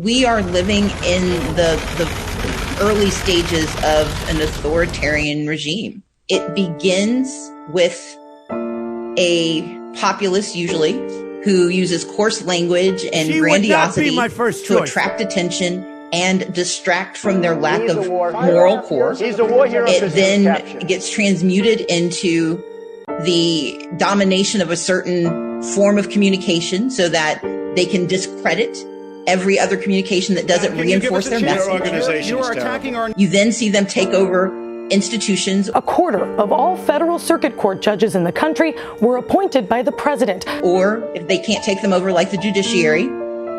We are living in the early stages of an authoritarian regime. It begins with a populace, usually, who uses coarse language and grandiosity to attract attention and distract from their lack of moral core. It then gets transmuted into the domination of a certain form of communication so that they can discredit every other communication that doesn't reinforce their message. You then see them take over institutions. A quarter of all federal circuit court judges in the country were appointed by the president. Or if they can't take them over like the judiciary,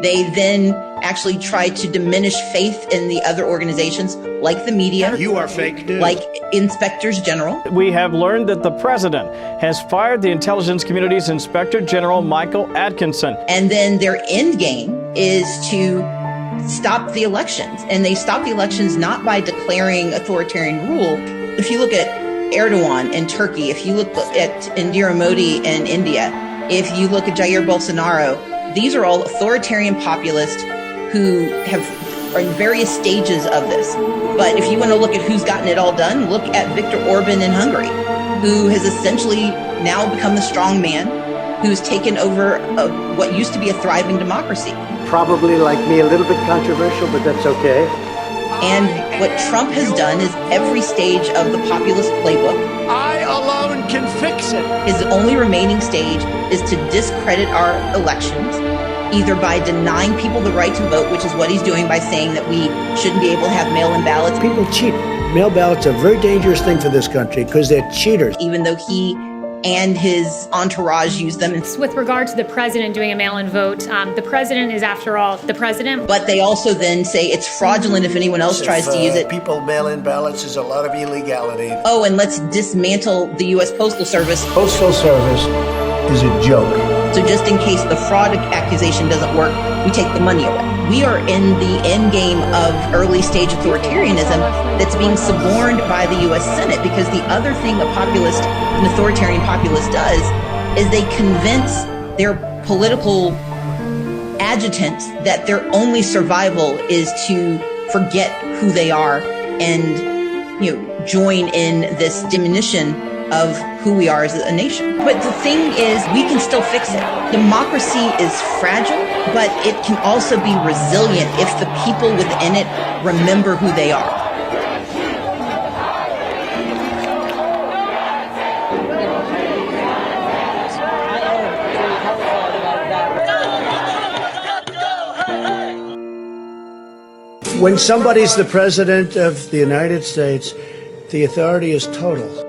they then actually try to diminish faith in the other organizations like the media. You are fake news. Like inspectors general. We have learned that the president has fired the intelligence community's Inspector General Michael Atkinson. And then their end game is to stop the elections. And they stop the elections not by declaring authoritarian rule. If you look at Erdogan in Turkey, if you look at Indira Modi in India, if you look at Jair Bolsonaro, these are all authoritarian populists who are in various stages of this. But if you want to look at who's gotten it all done, look at Viktor Orban in Hungary, who has essentially now become the strong man, who's taken over what used to be a thriving democracy. Probably, like me, a little bit controversial, but that's okay. And what Trump has done is every stage of the populist playbook. I alone can fix it. His only remaining stage is to discredit our elections, either by denying people the right to vote, which is what he's doing by saying that we shouldn't be able to have mail-in ballots. People cheat. Mail ballots are a very dangerous thing for this country because they're cheaters. Even though he and his entourage use them. With regard to the president doing a mail-in vote, the president is, after all, the president. But they also then say it's fraudulent if anyone else tries to use it. People mail in ballots, there's a lot of illegality. Oh, and let's dismantle the U.S. Postal Service. Postal Service is a joke. So just in case the fraud accusation doesn't work, we take the money away. We are in the end game of early stage authoritarianism that's being suborned by the U.S. Senate, because the other thing an authoritarian populist does is they convince their political adjutants that their only survival is to forget who they are and, join in this diminution of who we are as a nation. But the thing is, we can still fix it. Democracy is fragile, but it can also be resilient if the people within it remember who they are. When somebody's the president of the United States, the authority is total.